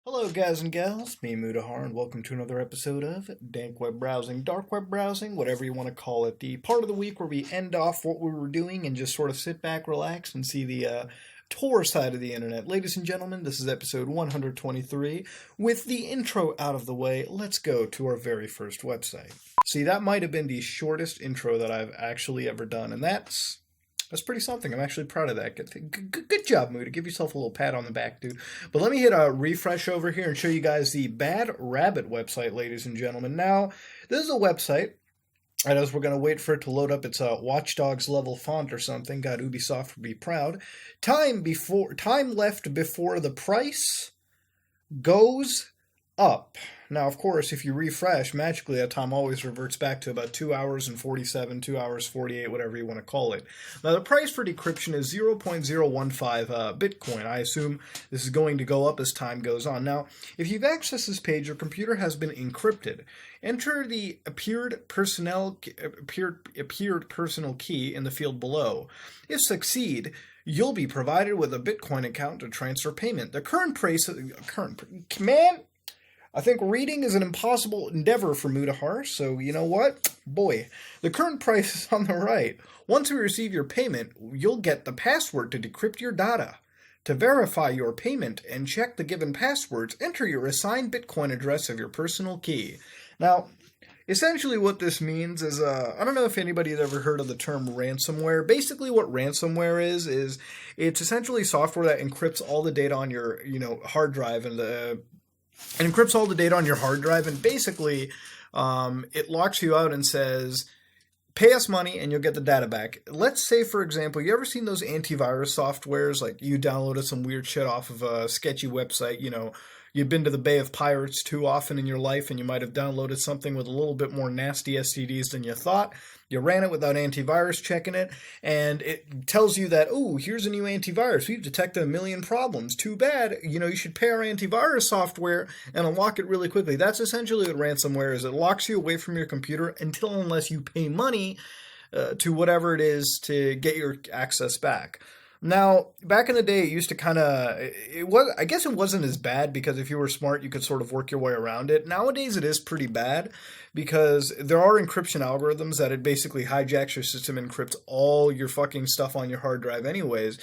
Hello, guys and gals. Me, Mudahar, and welcome to another episode of Dank Web Browsing, Dark Web Browsing, whatever you want to call it. The part of the week where we end off what we were doing and just sort of sit back, relax, and see the tour side of the internet. Ladies and gentlemen, this is episode 123. With the intro out of the way, let's go to our very first website. See, that might have been the shortest intro that I've actually ever done, and that's pretty something. I'm actually proud of that. Good job, Moody. Give yourself a little pat on the back, dude. But let me hit a refresh over here and show you guys the BadRabbit website, ladies and gentlemen. Now, this is a website. I know we're going to wait for it to load up its Watch Dogs level font or something. God, Ubisoft would be proud. Time left before the price goes up. Now, of course, if you refresh, magically that time always reverts back to about 2 hours and 47, 2 hours 48, whatever you want to call it. Now, the price for decryption is 0.015 Bitcoin. I assume this is going to go up as time goes on. Now, if you've accessed this page, your computer has been encrypted. Enter the appeared personal key in the field below. If succeed, you'll be provided with a Bitcoin account to transfer payment. The current price, I think reading is an impossible endeavor for Mudahar, so you know what? Boy, the current price is on the right. Once we receive your payment, you'll get the password to decrypt your data. To verify your payment and check the given passwords, enter your assigned Bitcoin address of your personal key. Now, essentially what this means is, I don't know if anybody has ever heard of the term ransomware. Basically what ransomware is it's essentially software that encrypts all the data on your, hard drive and encrypts all the data on your hard drive, and basically it locks you out and says, pay us money and you'll get the data back. Let's say, for example, you ever seen those antivirus softwares, like you downloaded some weird shit off of a sketchy website, you've been to the Bay of Pirates too often in your life and you might have downloaded something with a little bit more nasty STDs than you thought. You ran it without antivirus checking it, and it tells you that, oh, here's a new antivirus. We've detected 1 million problems. Too bad. You should pay our antivirus software and unlock it really quickly. That's essentially what ransomware is. It locks you away from your computer unless you pay money to whatever it is to get your access back. Now, back in the day, it used to I guess it wasn't as bad because if you were smart, you could sort of work your way around it. Nowadays, it is pretty bad because there are encryption algorithms that it basically hijacks your system and encrypts all your fucking stuff on your hard drive anyways,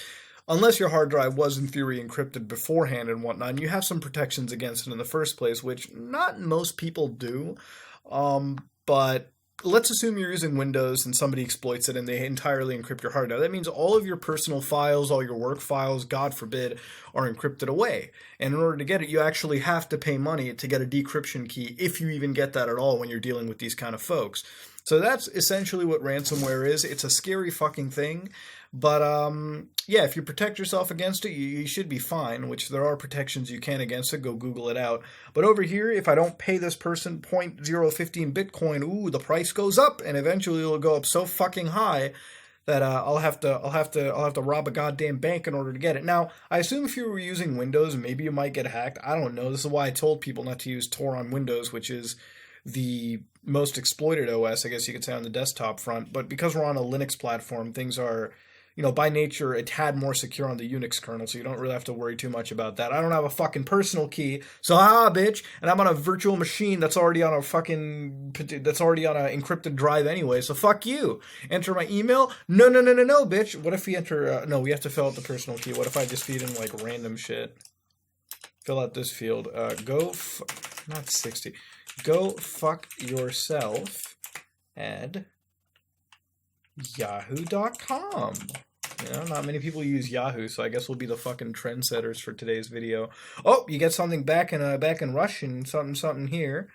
unless your hard drive was in theory encrypted beforehand and whatnot, and you have some protections against it in the first place, which not most people do, but let's assume you're using Windows and somebody exploits it and they entirely encrypt your hard drive. That means all of your personal files, all your work files, God forbid, are encrypted away. And in order to get it, you actually have to pay money to get a decryption key, if you even get that at all when you're dealing with these kind of folks. So that's essentially what ransomware is. It's a scary fucking thing. But, yeah, if you protect yourself against it, you should be fine, which there are protections you can against it. Go Google it out. But over here, if I don't pay this person 0.015 Bitcoin, ooh, the price goes up, and eventually it'll go up so fucking high that I'll have to rob a goddamn bank in order to get it. Now, I assume if you were using Windows, maybe you might get hacked. I don't know. This is why I told people not to use Tor on Windows, which is the most exploited OS, I guess you could say, on the desktop front. But because we're on a Linux platform, things are, by nature, a tad more secure on the Unix kernel, so you don't really have to worry too much about that. I don't have a fucking personal key, so bitch, and I'm on a virtual machine that's already on an encrypted drive anyway, so fuck you. Enter my email? No, bitch. What if we enter, no, we have to fill out the personal key. What if I just feed in, random shit? Fill out this field. Not 60. Go fuck yourself. Add yahoo.com. Not many people use Yahoo, so I guess we'll be the fucking trendsetters for today's video. Oh, you get something back in Russian, something here.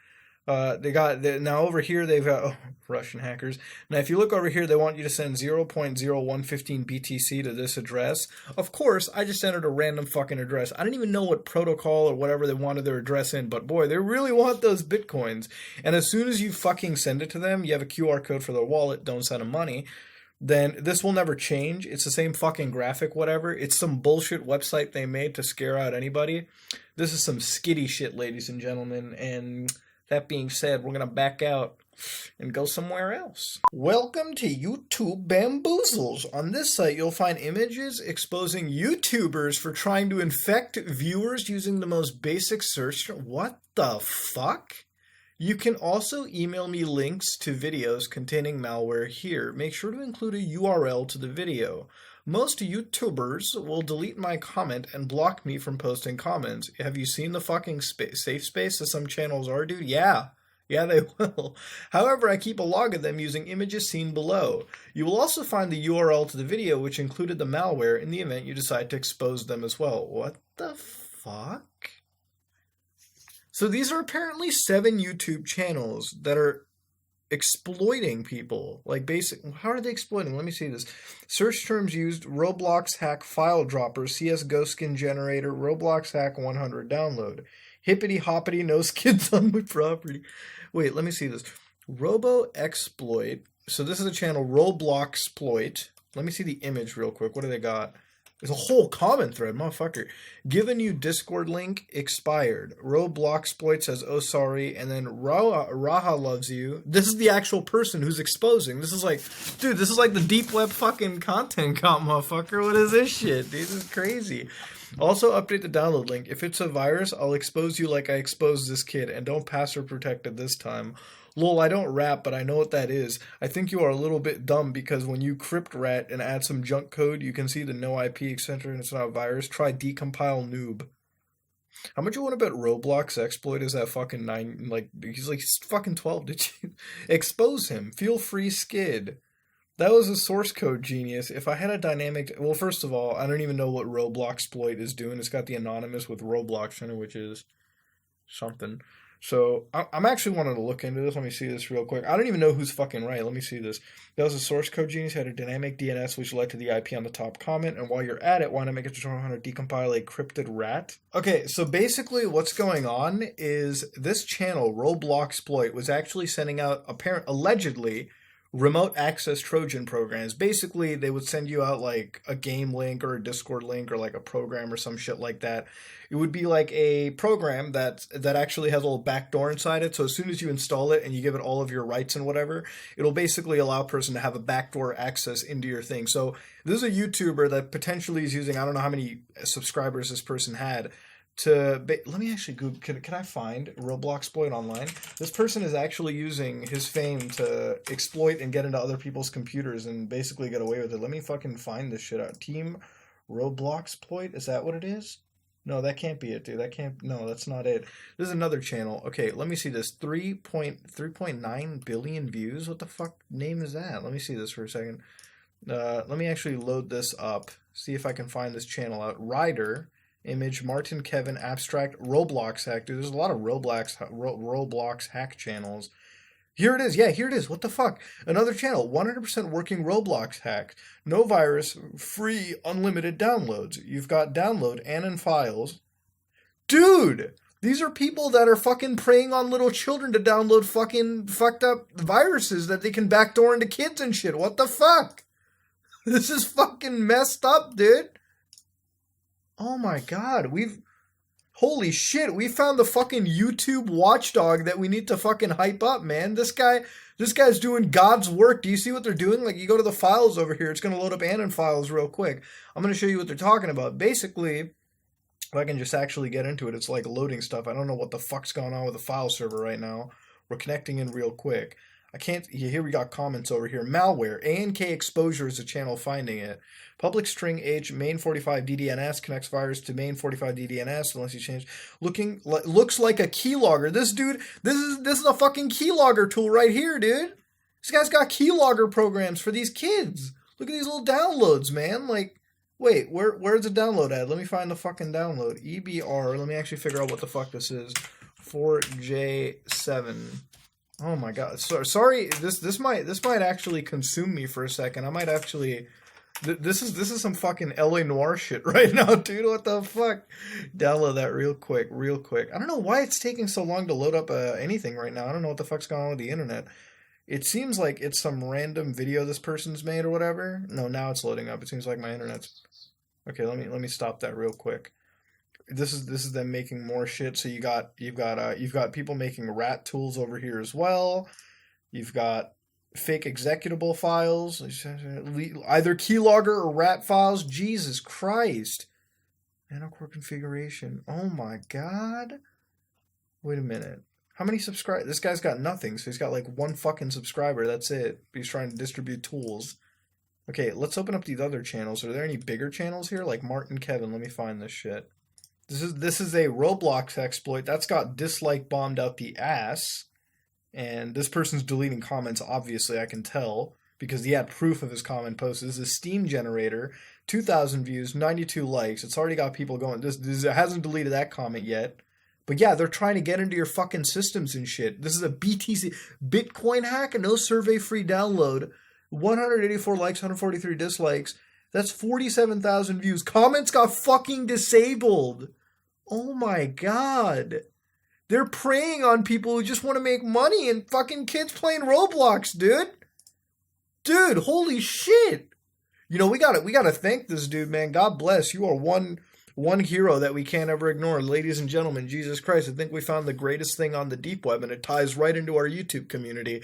Now over here they've got Russian hackers. Now if you look over here, they want you to send 0.0115 BTC to this address. Of course, I just entered a random fucking address. I didn't even know what protocol or whatever they wanted their address in, but boy, they really want those Bitcoins. And as soon as you fucking send it to them, you have a QR code for their wallet, don't send them money, then this will never change. It's the same fucking graphic, whatever. It's some bullshit website they made to scare out anybody. This is some skitty shit, ladies and gentlemen, and that being said, we're going to back out and go somewhere else. Welcome to YouTube Bamboozles. On this site, you'll find images exposing YouTubers for trying to infect viewers using the most basic search. What the fuck? You can also email me links to videos containing malware here. Make sure to include a URL to the video. Most YouTubers will delete my comment and block me from posting comments. Have you seen the fucking safe space that some channels are, dude? Yeah, they will. However, I keep a log of them using images seen below. You will also find the URL to the video, which included the malware, in the event you decide to expose them as well. What the fuck? So these are apparently 7 YouTube channels that are exploiting people. Like how are they exploiting? Let me see this. Search terms used: Roblox hack file dropper, CSGO skin generator, Roblox hack 100 download, hippity hoppity no skins on my property. Wait, let me see this. Robo exploit. So this is a channel, Roblox exploit. Let me see the image real quick. What do they got? There's a whole comment thread, motherfucker. Given you Discord link, expired. Roblox exploit says, oh sorry, and then Raha loves you. This is the actual person who's exposing. This is like, dude, this is like the deep web fucking content comp, motherfucker. What is this shit, dude? This is crazy. Also, update the download link. If it's a virus, I'll expose you like I exposed this kid, and don't password protect it this time. Lol, I don't rap, but I know what that is. I think you are a little bit dumb because when you crypt rat and add some junk code, you can see the no IP, etc., and it's not a virus. Try decompile noob. How much you want to bet Roblox exploit is that fucking 9, like, he's like fucking 12, did you? Expose him. Feel free skid. That was a source code genius. If I had a dynamic, well, first of all, I don't even know what Roblox exploit is doing. It's got the anonymous with Roblox in it, which is something. So I'm actually wanting to look into this. Let me see this real quick. I don't even know who's fucking right. Let me see this. That was a source code genius. Had a dynamic DNS which led to the IP on the top comment. And while you're at it, why not make a tutorial on how to decompile a cryptid rat? Okay, so basically what's going on is this channel, Roblox exploit, was actually sending out allegedly remote access Trojan programs. Basically, they would send you out like a game link or a Discord link or like a program or some shit like that. It would be like a program that actually has a little backdoor inside it. So as soon as you install it and you give it all of your rights and whatever, it'll basically allow a person to have a backdoor access into your thing. So this is a YouTuber that potentially is using, I don't know how many subscribers this person had, let me actually Google, can I find Roblox exploit online? This person is actually using his fame to exploit and get into other people's computers and basically get away with it. Let me fucking find this shit out. Team Roblox exploit, is that what it is? No, that can't be it, dude. No, that's not it. This is another channel. Okay, let me see this. 3.9 billion views? What the fuck name is that? Let me see this for a second. Let me actually load this up. See if I can find this channel out. Ryder. Image, Martin, Kevin, Abstract, Roblox hack. Dude, there's a lot of Roblox hack channels. Here it is. Yeah, here it is. What the fuck? Another channel. 100% working Roblox hack. No virus. Free unlimited downloads. You've got download Anon files. Dude! These are people that are fucking preying on little children to download fucking fucked up viruses that they can backdoor into kids and shit. What the fuck? This is fucking messed up, dude. Oh my god, holy shit, we found the fucking YouTube watchdog that we need to fucking hype up, man. This guy's doing God's work. Do you see what they're doing? Like, you go to the files over here, it's going to load up Anon files real quick. I'm going to show you what they're talking about. Basically, if I can just actually get into it, it's like loading stuff. I don't know what the fuck's going on with the file server right now. We're connecting in real quick. I can't, here we got comments over here. Malware, ANK exposure is a channel finding it. Public string H, main 45 DDNS connects virus to main 45 DDNS unless you change. Looks like a keylogger. This dude, this is a fucking keylogger tool right here, dude. This guy's got keylogger programs for these kids. Look at these little downloads, man. Like, wait, where's the download at? Let me find the fucking download. EBR, let me actually figure out what the fuck this is. 4J7. Oh my god. Sorry, this might actually consume me for a second. I might actually this is some fucking LA Noire shit right now, dude. What the fuck? Download that real quick. I don't know why it's taking so long to load up anything right now. I don't know what the fuck's going on with the internet. It seems like it's some random video this person's made or whatever. No, now it's loading up. It seems like my internet's okay. Let me stop that real quick. This is them making more shit. So you've got people making rat tools over here as well. You've got fake executable files, either keylogger or rat files. Jesus Christ. Nanocore configuration. Oh my god. Wait a minute. How many subscribers? This guy's got nothing, so he's got like one fucking subscriber. That's it. He's trying to distribute tools. Okay, let's open up these other channels. Are there any bigger channels here? Like Martin Kevin. Let me find this shit. This is a Roblox exploit. That's got dislike bombed out the ass. And this person's deleting comments, obviously, I can tell, because he had proof of his comment post. This is a Steam generator, 2,000 views, 92 likes. It's already got people going. This hasn't deleted that comment yet. But yeah, they're trying to get into your fucking systems and shit. This is a BTC Bitcoin hack, no survey free download. 184 likes, 143 dislikes. That's 47,000 views. Comments got fucking disabled. Oh my god. They're preying on people who just want to make money and fucking kids playing Roblox, dude. Dude, holy shit. You know, we gotta thank this dude, man. God bless. You are one hero that we can't ever ignore. Ladies and gentlemen, Jesus Christ, I think we found the greatest thing on the deep web, and it ties right into our YouTube community.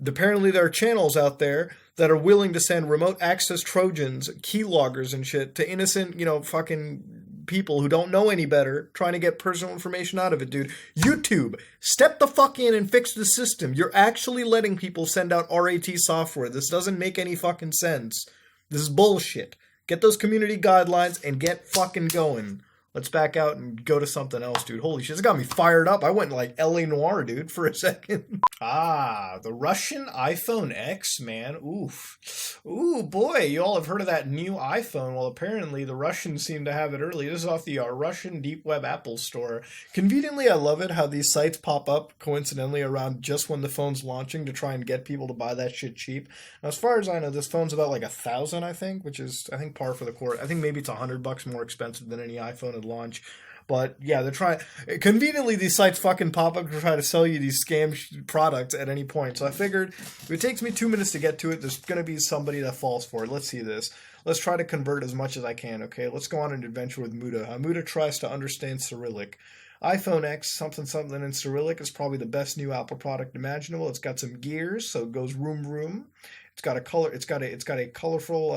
Apparently there are channels out there that are willing to send remote access Trojans, keyloggers and shit to innocent, fucking people who don't know any better, trying to get personal information out of it, dude. YouTube, step the fuck in and fix the system. You're actually letting people send out RAT software. This doesn't make any fucking sense. This is bullshit. Get those community guidelines and get fucking going. Let's back out and go to something else, dude. Holy shit, this got me fired up. I went like L.A. Noire, dude, for a second. The Russian iPhone X, man. Oof. Ooh, boy, you all have heard of that new iPhone. Well, apparently the Russians seem to have it early. This is off the Russian Deep Web Apple Store. Conveniently, I love it how these sites pop up coincidentally around just when the phone's launching to try and get people to buy that shit cheap. Now, as far as I know, this phone's about like $1,000, I think, which is, I think, par for the course. I think maybe it's $100 more expensive than any iPhone at launch. But yeah, they're trying. Conveniently, these sites fucking pop up to try to sell you these scam products at any point. So I figured if it takes me 2 minutes to get to it, there's going to be somebody that falls for it. Let's see this. Let's try to convert as much as I can, okay? Let's go on an adventure with Muda. Muda tries to understand Cyrillic. iPhone X something something in Cyrillic is probably the best new Apple product imaginable. It's got some gears, so it goes room room. It's got a color. It's got a colorful.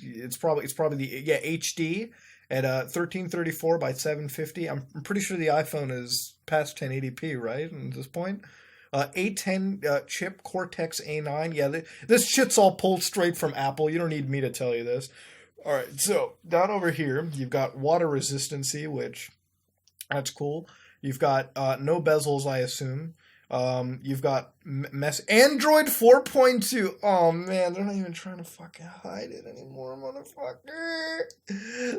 It's probably the HD. At 1334 by 750. I'm pretty sure the iPhone is past 1080p, right? At this point. A10 chip Cortex A9. Yeah, this shit's all pulled straight from Apple. You don't need me to tell you this. All right, so down over here, you've got water resistancy, which that's cool. You've got no bezels, I assume. You've got Android 4.2. Oh man, they're not even trying to fucking hide it anymore, motherfucker.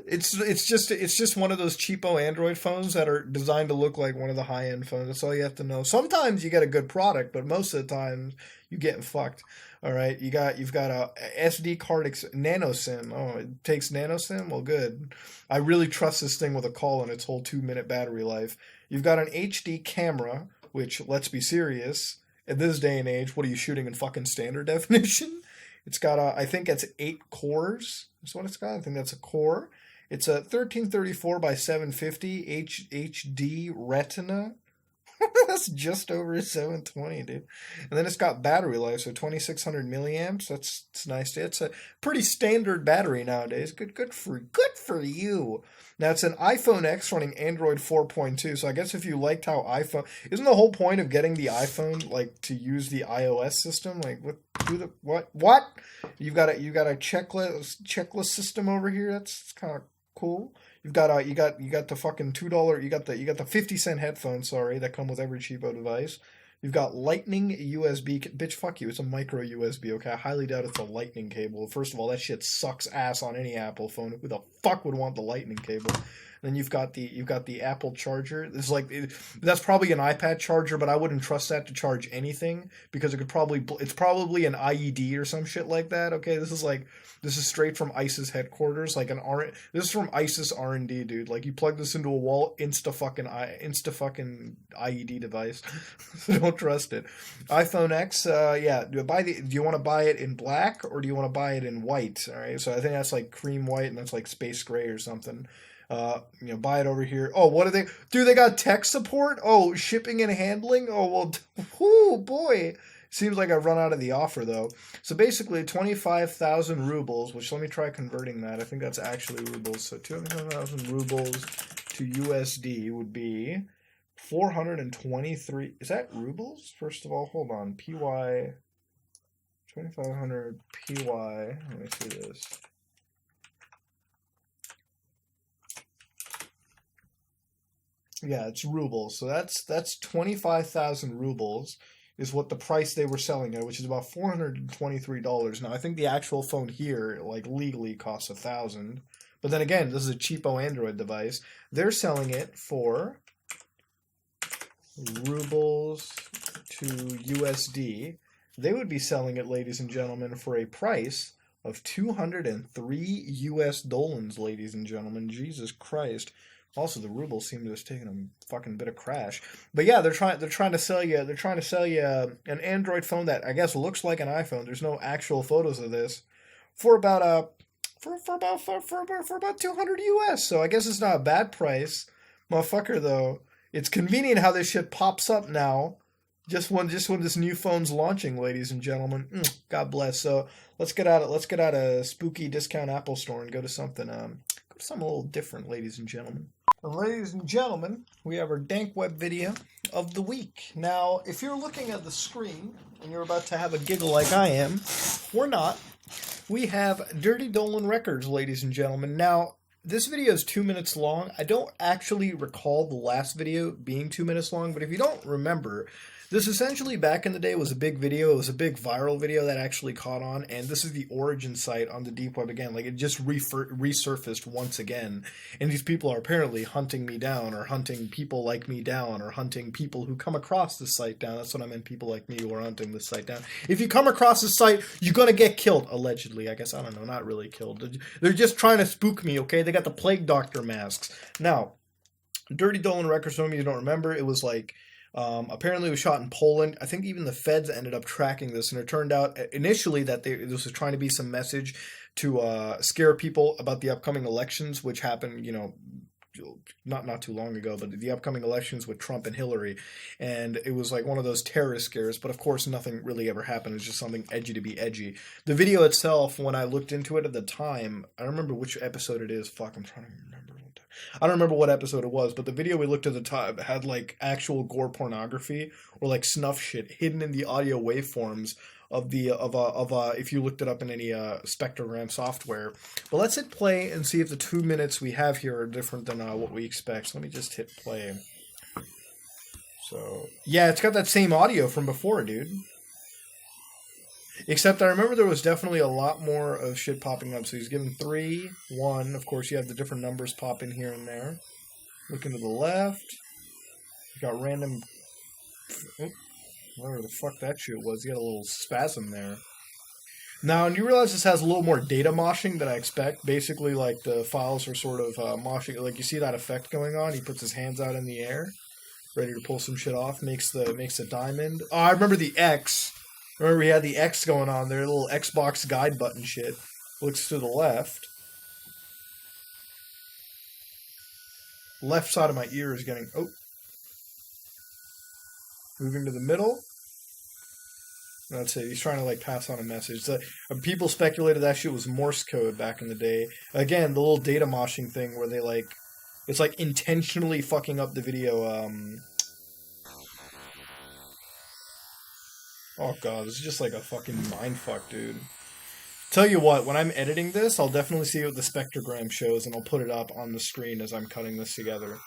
It's just one of those cheapo Android phones that are designed to look like one of the high-end phones. That's all you have to know. Sometimes you get a good product, but most of the time you getting fucked. All right, you've got a SD card nano SIM. Oh, it takes nano SIM. Well, good. I really trust this thing with a call and its whole 2-minute battery life. You've got an HD camera, which, let's be serious, in this day and age, what are you shooting in fucking standard definition? It's got, I think it's 8 cores. That's what it's got. I think that's a core. It's a 1334 by 750 HD Retina. That's just over 720, dude. And then it's got battery life, so 2600 milliamps. That's nice. It's a pretty standard battery nowadays. Good for you. Now it's an iPhone X running Android 4.2. So I guess if you liked how iPhone, isn't the whole point of getting the iPhone like to use the iOS system? Like what? You've got a checklist system over here. That's kind of cool. You got the fucking $2. You got the 50-cent headphones. Sorry, that come with every cheapo device. You've got Lightning USB. Bitch, fuck you. It's a micro USB. Okay, I highly doubt it's a Lightning cable. First of all, that shit sucks ass on any Apple phone. Who the fuck would want the Lightning cable? Then you've got the Apple charger. It's like that's probably an iPad charger, but I wouldn't trust that to charge anything because it's probably an IED or some shit like that. Okay, this is straight from ISIS headquarters, this is from ISIS R&D, dude. Like you plug this into a wall, insta fucking IED device. So don't trust it. iPhone X, yeah. Do you want to buy it in black or do you want to buy it in white? All right, so I think that's like cream white and that's like space gray or something. Buy it over here. Oh, what are they? Dude, they got tech support? Oh, shipping and handling? Oh, well, oh boy. Seems like I've run out of the offer though. So basically 25,000 rubles, which let me try converting that. I think that's actually rubles. So 25,000 rubles to USD would be 423. Is that rubles? First of all, hold on. PY 2500 PY. Let me see this. Yeah, it's rubles. So that's 25,000 rubles is what the price they were selling at, which is about $423. Now, I think the actual phone here, like legally, costs 1,000. But then again, this is a cheapo Android device. They're selling it for rubles to USD. They would be selling it, ladies and gentlemen, for a price of 203 US dolans, ladies and gentlemen. Jesus Christ. Also, the ruble seemed to have taken a fucking bit of crash. But yeah, they're trying to sell you an Android phone that I guess looks like an iPhone. There's no actual photos of this for about for about 200 US. So I guess it's not a bad price, motherfucker. Though it's convenient how this shit pops up now, just when this new phone's launching, ladies and gentlemen. God bless. So let's get out a spooky discount Apple store and go to something a little different, ladies and gentlemen. And ladies and gentlemen, we have our dank web video of the week. Now, if you're looking at the screen and you're about to have a giggle like I am, we're not. We have Dirty Dolan Records, ladies and gentlemen. Now, this video is 2 minutes long. I don't actually recall the last video being 2 minutes long, but if you don't remember, this essentially back in the day was a big video. It was a big viral video that actually caught on, and this is the origin site on the deep web again. Like, it just resurfaced once again, and these people are apparently hunting me down, or hunting people like me down, or hunting people who come across the site down. That's what I meant, people like me who are hunting the site down. If you come across the site, you're gonna get killed, allegedly. I guess, I don't know, not really killed. They're just trying to spook me, okay? They got the Plague Doctor masks. Now, Dirty Dolan Records, some of you don't remember, it was like, apparently it was shot in Poland. I think even the feds ended up tracking this, and it turned out initially that this was trying to be some message to scare people about the upcoming elections, which happened, you know, not too long ago, but the upcoming elections with Trump and Hillary. And it was like one of those terrorist scares, but of course nothing really ever happened. It was just something edgy to be edgy. The video itself, when I looked into it at the time, I don't remember which episode it is. Fuck, I'm trying to remember. I don't remember what episode it was, but the video we looked at the time had like actual gore pornography or like snuff shit hidden in the audio waveforms of if you looked it up in any spectrogram software. But let's hit play and see if the 2 minutes we have here are different than what we expect. So let me just hit play. So yeah, it's got that same audio from before, dude. Except I remember there was definitely a lot more of shit popping up. So he's given 3, 1. Of course, you have the different numbers pop in here and there. Looking to the left. You got random... Oh, whatever the fuck that shit was. You got a little spasm there. Now, and you realize this has a little more data moshing than I expect. Basically, like, the files are sort of moshing. Like, you see that effect going on? He puts his hands out in the air, ready to pull some shit off. Makes the diamond. Oh, I remember the X. Remember we had the X going on there, little Xbox guide button shit. Looks to the left. Left side of my ear is getting... Oh. Moving to the middle. That's it. He's trying to like pass on a message. People speculated that shit was Morse code back in the day. Again, the little data moshing thing where they like... It's like intentionally fucking up the video... Oh god, this is just like a fucking mindfuck, dude. Tell you what, when I'm editing this, I'll definitely see what the spectrogram shows, and I'll put it up on the screen as I'm cutting this together.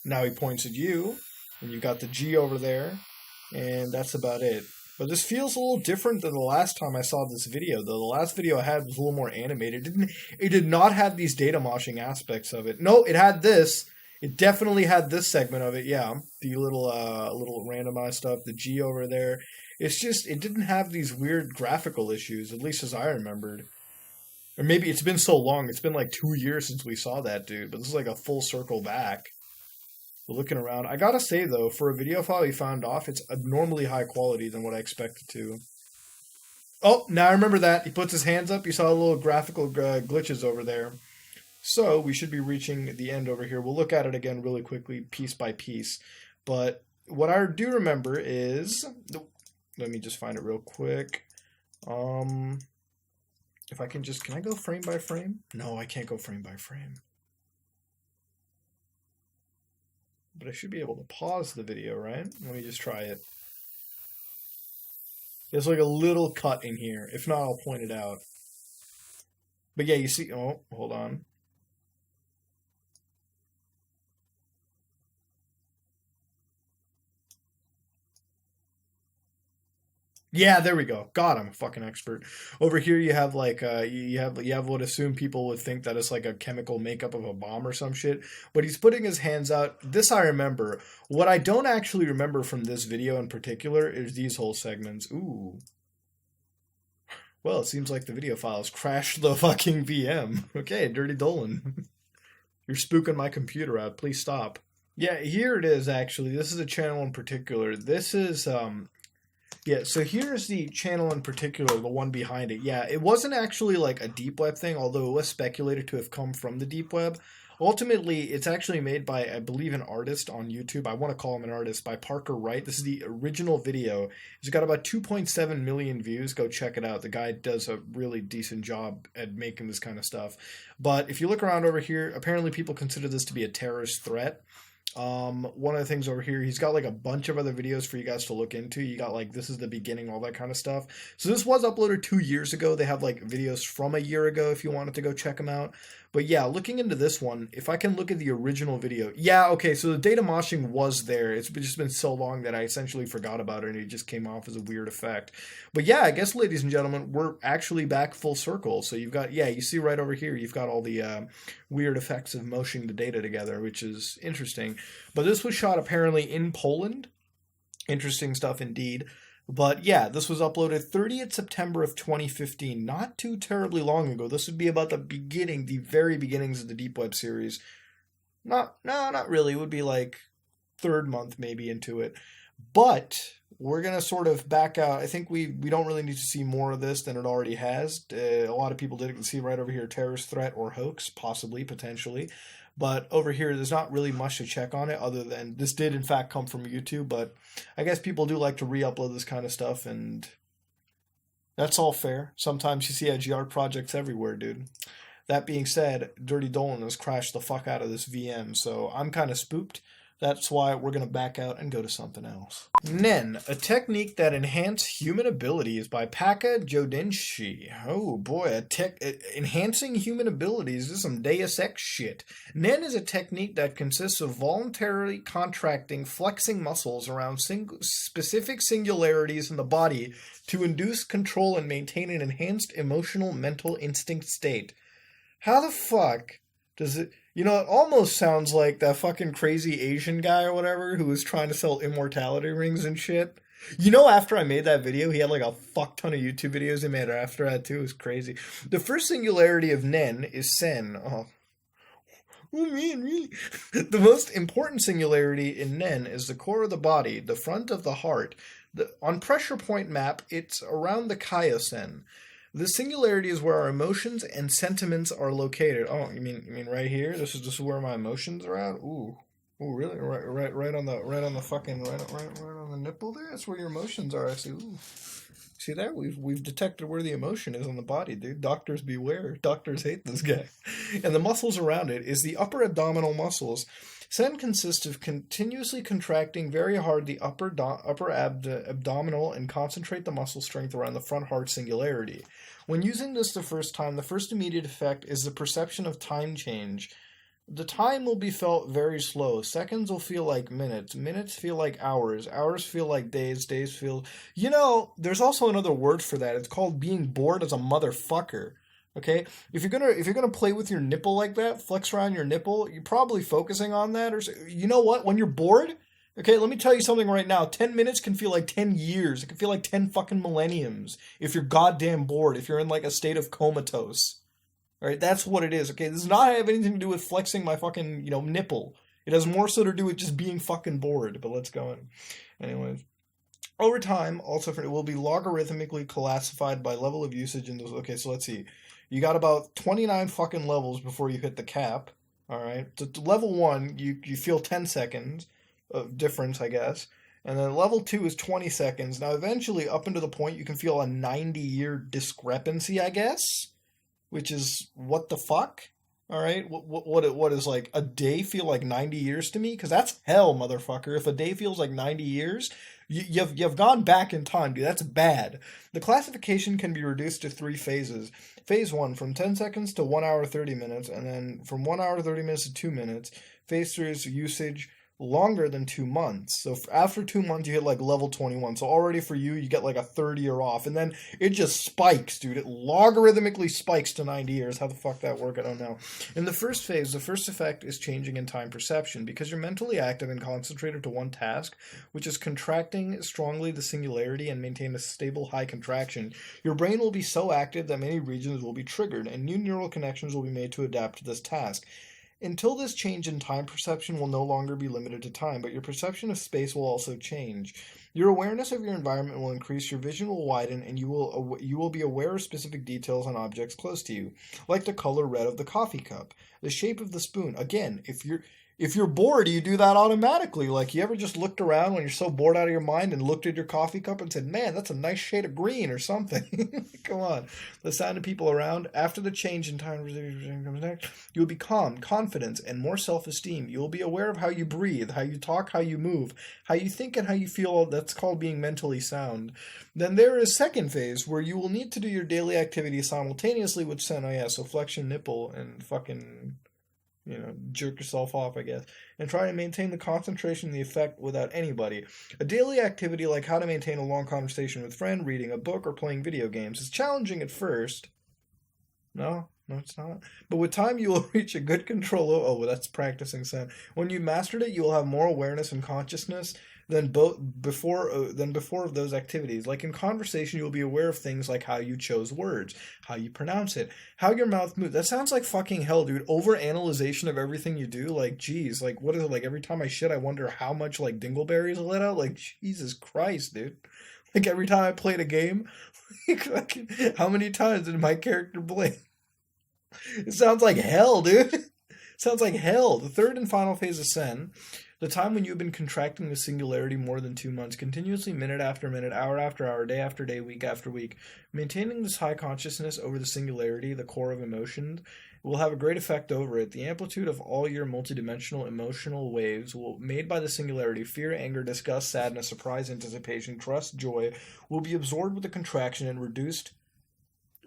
Now he points at you, and you got the G over there, and that's about it. But this feels a little different than the last time I saw this video, though. The last video I had was a little more animated. It did not have these data moshing aspects of it. No, it had this. It definitely had this segment of it, yeah. The little randomized stuff, the G over there. It's just, it didn't have these weird graphical issues, at least as I remembered. Or maybe it's been so long, it's been like 2 years since we saw that, dude. But this is like a full circle back. We're looking around. I gotta say, though, for a video file you found off, it's abnormally high quality than what I expected to. Oh, now I remember that. He puts his hands up. You saw little graphical glitches over there. So we should be reaching the end over here. We'll look at it again really quickly, piece by piece. But what I do remember is let me just find it real quick. If I can I go frame by frame? No, I can't go frame by frame. But I should be able to pause the video, right? Let me just try it. There's like a little cut in here. If not, I'll point it out. But yeah, you see, oh, hold on. Yeah, there we go. God, I'm a fucking expert. Over here, you have like you have what assume people would think that it's like a chemical makeup of a bomb or some shit. But he's putting his hands out. This I remember. What I don't actually remember from this video in particular is these whole segments. Ooh. Well, it seems like the video files crashed the fucking VM. Okay, Dirty Dolan. You're spooking my computer out. Please stop. Yeah, here it is actually. This is a channel in particular. This is yeah, so here's the channel in particular, the one behind it. Yeah, it wasn't actually like a deep web thing, although it was speculated to have come from the deep web. Ultimately, it's actually made by, I believe, an artist on YouTube. I want to call him an artist, by Parker Wright. This is the original video. It's got about 2.7 million views. Go check it out. The guy does a really decent job at making this kind of stuff. But if you look around over here, apparently people consider this to be a terrorist threat. One of the things over here, he's got like a bunch of other videos for you guys to look into. You got like, this is the beginning, all that kind of stuff. So this was uploaded 2 years ago. They have like videos from a year ago if you wanted to go check them out. But yeah, looking into this one, if I can look at the original video, yeah, okay, so the data moshing was there. It's just been so long that I essentially forgot about it and it just came off as a weird effect. But yeah, I guess, ladies and gentlemen, we're actually back full circle. So you've got, yeah, you see right over here, you've got all the weird effects of moshing the data together, which is interesting. But this was shot apparently in Poland. Interesting stuff indeed. But yeah, this was uploaded 30th September of 2015, not too terribly long ago. This would be about the beginning, the very beginnings of the Deep Web series. Not really. It would be like third month maybe into it. But we're going to sort of back out. I think we don't really need to see more of this than it already has. A lot of people didn't see right over here, terrorist threat or hoax, possibly, potentially. But over here, there's not really much to check on it other than this did, in fact, come from YouTube. But I guess people do like to re-upload this kind of stuff, and that's all fair. Sometimes you see IGR projects everywhere, dude. That being said, Dirty Dolan has crashed the fuck out of this VM, so I'm kind of spooked. That's why we're going to back out and go to something else. Nen, a technique that enhances human abilities by Paka Jodinshi. Oh boy, enhancing human abilities is some Deus Ex shit. Nen is a technique that consists of voluntarily contracting, flexing muscles around specific singularities in the body to induce control and maintain an enhanced emotional mental instinct state. How the fuck does it... You know, it almost sounds like that fucking crazy Asian guy or whatever who was trying to sell immortality rings and shit. You know, after I made that video, he had like a fuck ton of YouTube videos he made after that too. It was crazy. The first singularity of Nen is Sen. Oh man, really? The most important singularity in Nen is the core of the body, the front of the heart. On pressure point map, it's around the Kaiosen. The singularity is where our emotions and sentiments are located. Oh, you mean right here? This is where my emotions are at? Ooh, really? Right on the fucking right on the nipple there. That's where your emotions are. I see. Ooh, see that? We've detected where the emotion is on the body, dude. Doctors beware. Doctors hate this guy. And the muscles around it is the upper abdominal muscles. Sen consists of continuously contracting very hard the upper abdominal and concentrate the muscle strength around the front heart singularity. When using this the first time, the first immediate effect is the perception of time change. The time will be felt very slow. Seconds will feel like minutes. Minutes feel like hours. Hours feel like days. Days feel... You know, there's also another word for that. It's called being bored as a motherfucker. Okay, if you're gonna play with your nipple like that, flex around your nipple, you're probably focusing on that. Or you know what? When you're bored, okay, let me tell you something right now. 10 minutes can feel like 10 years. It can feel like 10 fucking millenniums if you're goddamn bored. If you're in like a state of comatose, all right, that's what it is. Okay, this does not have anything to do with flexing my fucking nipple. It has more so to do with just being fucking bored. But let's go in. Anyways. Over time, also it will be logarithmically classified by level of usage in those. Okay, so let's see. You got about 29 fucking levels before you hit the cap. All right. To level 1, you feel 10 seconds of difference, I guess. And then level 2 is 20 seconds. Now, eventually, up into the point, you can feel a 90-year discrepancy, I guess, which is what the fuck? All right, what is like a day feel like 90 years to me? Because that's hell, motherfucker. If a day feels like 90 years, you've gone back in time, dude. That's bad. The classification can be reduced to 3 phases. Phase 1, from 10 seconds to 1 hour 30 minutes, and then from 1 hour 30 minutes to 2 minutes. Phase 3 is usage longer than 2 months. So after 2 months, you hit like level 21. So already for you, you get like a 30-year off. And then it just spikes, dude. It logarithmically spikes to 90 years. How the fuck that work? I don't know. In the first phase, the first effect is changing in time perception because you're mentally active and concentrated to one task, which is contracting strongly the singularity and maintain a stable high contraction. Your brain will be so active that many regions will be triggered and new neural connections will be made to adapt to this task. Until this change in time perception will no longer be limited to time, but your perception of space will also change. Your awareness of your environment will increase, your vision will widen, and you will be aware of specific details on objects close to you, like the color red of the coffee cup, the shape of the spoon. Again, if you're bored, you do that automatically. Like, you ever just looked around when you're so bored out of your mind and looked at your coffee cup and said, man, that's a nice shade of green or something. Come on. The sound of people around. After the change in time comes next, you'll be calm, confident, and more self-esteem. You'll be aware of how you breathe, how you talk, how you move, how you think, and how you feel. That's called being mentally sound. Then there is second phase, where you will need to do your daily activities simultaneously with Sen. Oh yeah, so flex your nipple and fucking... jerk yourself off, I guess, and try to maintain the concentration and the effect without anybody. A daily activity like how to maintain a long conversation with a friend, reading a book, or playing video games is challenging at first. No, it's not. But with time, you will reach a good control of... Oh, that's practicing Sen. When you mastered it, you will have more awareness and consciousness than before of those activities. Like in conversation, you'll be aware of things like how you chose words, how you pronounce it, how your mouth moves. That sounds like fucking hell, dude. Over-analyzation of everything you do. Like, geez, like, what is it? Like, every time I shit, I wonder how much, like, dingleberries I let out? Like, Jesus Christ, dude. Like, every time I played a game, like, how many times did my character blink? It sounds like hell, dude. It sounds like hell. The third and final phase of Sen, the time when you've been contracting the singularity more than 2 months, continuously minute after minute, hour after hour, day after day, week after week. Maintaining this high consciousness over the singularity, the core of emotion, will have a great effect over it. The amplitude of all your multidimensional emotional waves made by the singularity, fear, anger, disgust, sadness, surprise, anticipation, trust, joy, will be absorbed with the contraction and reduced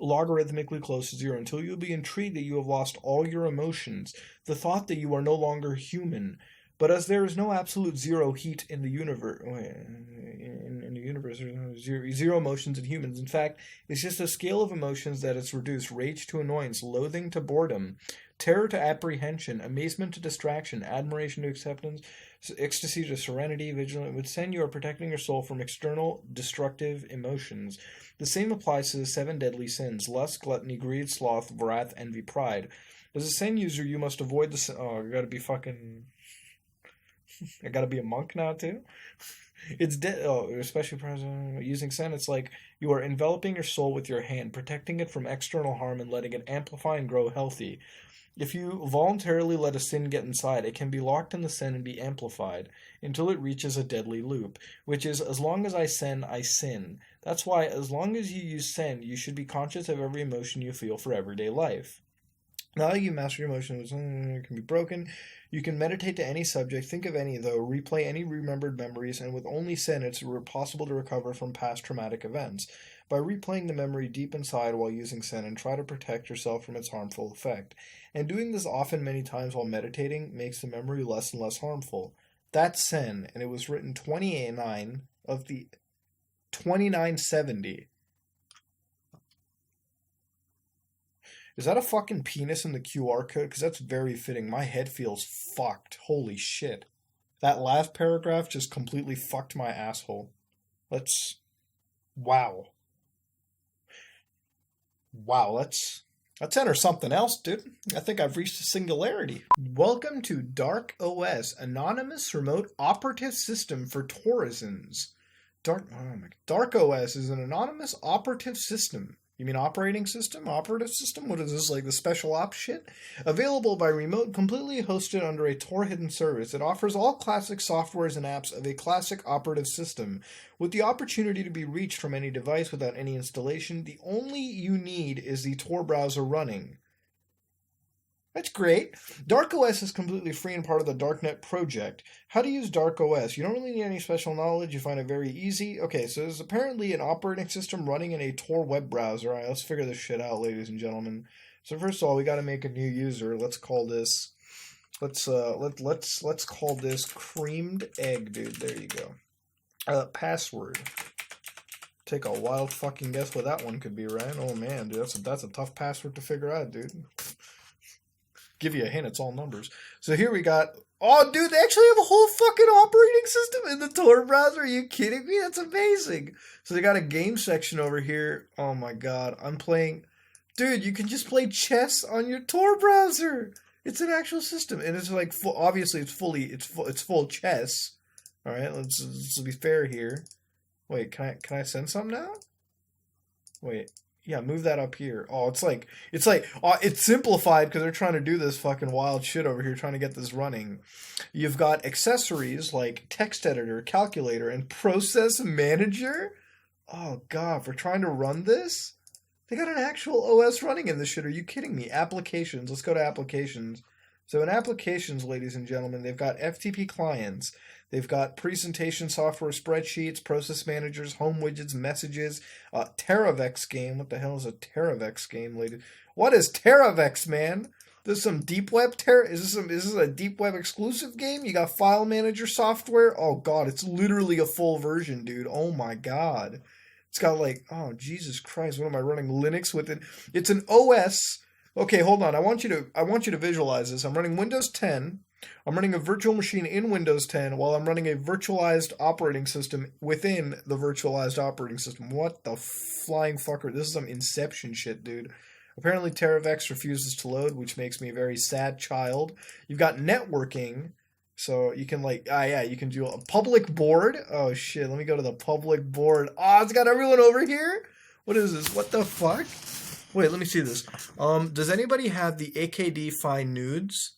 logarithmically close to zero until you'll be intrigued that you have lost all your emotions, the thought that you are no longer human. But as there is no absolute zero heat in the universe, there's no zero emotions in humans. In fact, it's just a scale of emotions that is reduced: rage to annoyance, loathing to boredom, terror to apprehension, amazement to distraction, admiration to acceptance, ecstasy to serenity, vigilance. With Sen, you are protecting your soul from external destructive emotions. The same applies to the 7 deadly sins: lust, gluttony, greed, sloth, wrath, envy, pride. As a Sen user, you must avoid the... Oh, I gotta be fucking... I gotta be a monk now, too? It's especially using Sen, it's like you are enveloping your soul with your hand, protecting it from external harm and letting it amplify and grow healthy. If you voluntarily let a sin get inside, it can be locked in the Sen and be amplified until it reaches a deadly loop, which is, as long as I sin, I sin. That's why, as long as you use Sen, you should be conscious of every emotion you feel for everyday life. Now that you master your emotions, it can be broken. You can meditate to any subject, think of any, though, replay any remembered memories, and with only Sen, it's possible to recover from past traumatic events. By replaying the memory deep inside while using Sen, and try to protect yourself from its harmful effect. And doing this often, many times while meditating, makes the memory less and less harmful. That's Sen, and it was written 29 of the 2970. Is that a fucking penis in the QR code? Because that's very fitting. My head feels fucked. Holy shit. That last paragraph just completely fucked my asshole. Wow. Wow, let's enter something else, dude. I think I've reached a singularity. Welcome to Dark OS, Anonymous Remote Operative System for Tourisms. Dark OS is an anonymous operative system You mean operating system? Operative system? What is this, like the special ops shit? Available by remote, completely hosted under a Tor hidden service. It offers all classic softwares and apps of a classic operative system, with the opportunity to be reached from any device without any installation. The only you need is the Tor browser running. That's great. DarkOS is completely free and part of the Darknet project. How to use DarkOS? You don't really need any special knowledge. You find it very easy. Okay, so there's apparently an operating system running in a Tor web browser. All right, let's figure this shit out, ladies and gentlemen. So first of all, we got to make a new user. Let's call this. Let's call this creamed egg, dude. There you go. Password. Take a wild fucking guess what that one could be, right? Oh man, dude, that's a tough password to figure out, dude. Give you a hint, it's all numbers. So here we got, oh dude, they actually have a whole fucking operating system in the Tor browser. Are you kidding me? That's amazing. So they got a game section over here. Oh my god, I'm playing, dude, you can just play chess on your Tor browser. It's an actual system, and it's like obviously it's full chess. All right, let's be fair here. Wait, can I send some now? Wait. Yeah, move that up here. Oh, it's simplified because they're trying to do this fucking wild shit over here, trying to get this running. You've got accessories like text editor, calculator, and process manager. Oh god, for trying to run this? They got an actual OS running in this shit. Are you kidding me? Applications. Let's go to applications. So in applications, ladies and gentlemen, they've got FTP clients. They've got presentation software, spreadsheets, process managers, home widgets, messages, TerraVex game. What the hell is a TerraVex game, ladies? What is TerraVex, man? This is some deep web is this a deep web exclusive game? You got file manager software? Oh god, it's literally a full version, dude. Oh my god. It's got like, oh Jesus Christ, what am I running Linux with it? It's an OS. Okay, hold on. I want you to visualize this. I'm running Windows 10. I'm running a virtual machine in Windows 10 while I'm running a virtualized operating system within the virtualized operating system. What the flying fucker? This is some Inception shit, dude. Apparently TerraVex refuses to load, which makes me a very sad child. You've got networking, so you can you can do a public board. Oh shit, let me go to the public board. Oh, it's got everyone over here? What is this? What the fuck? Wait, let me see this. Does anybody have the AKD Find Nudes?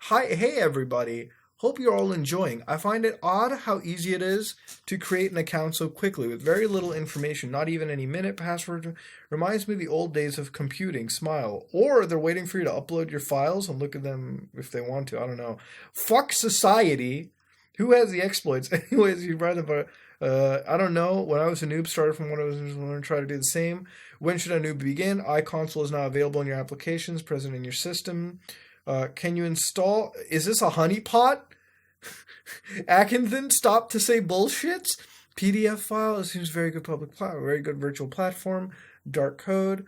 Hey everybody, hope you're all enjoying. I find it odd how easy it is to create an account so quickly with very little information, not even any minute password. Reminds me of the old days of computing, smile. Or they're waiting for you to upload your files and look at them if they want to, I don't know. Fuck society. Who has the exploits? Anyways, you write about I don't know. When I was a noob, started from when I was going to try to do the same. When should a noob begin? iConsole is now available in your applications, present in your system. Can you install? Is this a honeypot? Atkinson, stop to say bullshits. PDF file. It seems very good public platform, very good virtual platform. Dark code.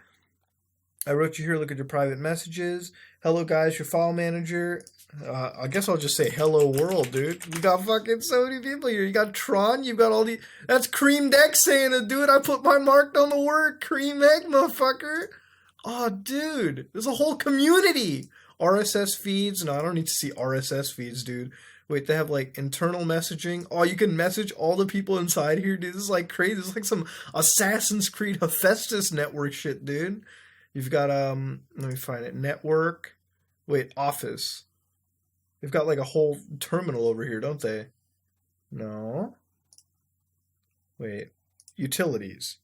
I wrote you here. Look at your private messages. Hello guys, your file manager. I guess I'll just say hello world, dude. We got fucking so many people here. You got Tron. You've got all the. That's Creamed Egg saying it, dude. I put my mark on the word Cream Egg, motherfucker. Oh, dude, there's a whole community. RSS feeds. No, I don't need to see RSS feeds, dude. Wait, they have like internal messaging. Oh, you can message all the people inside here, dude. This is like crazy. This is like some Assassin's Creed Hephaestus network shit, dude. You've got let me find it. Network. Wait, Office. They've got like a whole terminal over here, don't they? No. Wait. Utilities.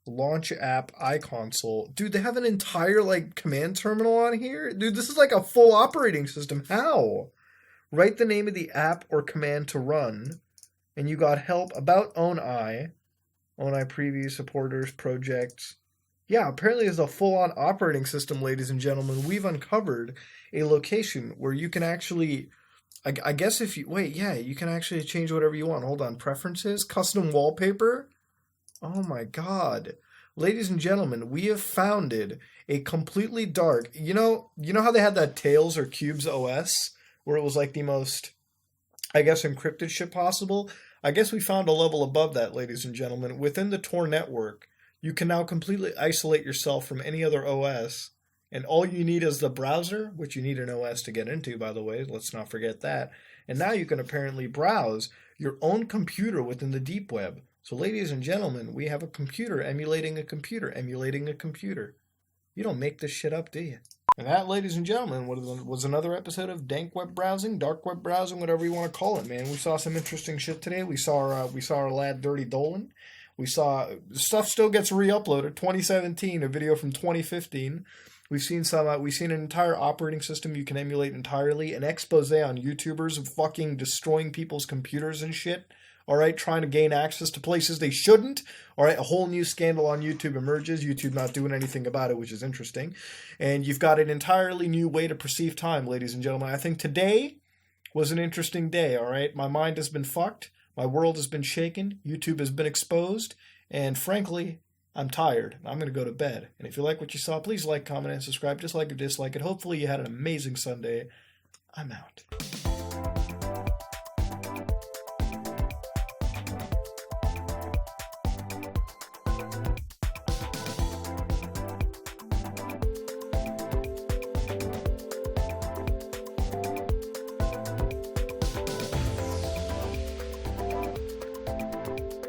Launch app, iConsole. Dude, they have an entire like command terminal on here? Dude, this is like a full operating system. How? Write the name of the app or command to run. And you got help about OwnEye. OwnEye preview, supporters, projects. Yeah, apparently there's a full-on operating system, ladies and gentlemen. We've uncovered a location where you can actually, I guess if you, wait, yeah, you can actually change whatever you want. Hold on, preferences, custom wallpaper. Oh my god. Ladies and gentlemen, we have founded a completely dark, you know how they had that Tails or Cubes OS, where it was like the most, I guess, encrypted shit possible? I guess we found a level above that, ladies and gentlemen. Within the Tor network, you can now completely isolate yourself from any other OS, and all you need is the browser, which you need an OS to get into, by the way. Let's not forget that. And now you can apparently browse your own computer within the deep web. So, ladies and gentlemen, we have a computer emulating a computer emulating a computer. You don't make this shit up, do you? And that, ladies and gentlemen, was another episode of Dank Web Browsing, Dark Web Browsing, whatever you want to call it, man. We saw some interesting shit today. We saw our lad Dirty Dolan. We saw stuff still gets re-uploaded. 2017, a video from 2015. We've seen an entire operating system you can emulate entirely. An expose on YouTubers of fucking destroying people's computers and shit. All right, trying to gain access to places they shouldn't. All right, a whole new scandal on YouTube emerges. YouTube not doing anything about it, which is interesting. And you've got an entirely new way to perceive time, ladies and gentlemen. I think today was an interesting day, all right? My mind has been fucked. My world has been shaken. YouTube has been exposed. And frankly, I'm tired. I'm going to go to bed. And if you like what you saw, please like, comment, and subscribe. Just like or dislike it. Hopefully you had an amazing Sunday. I'm out.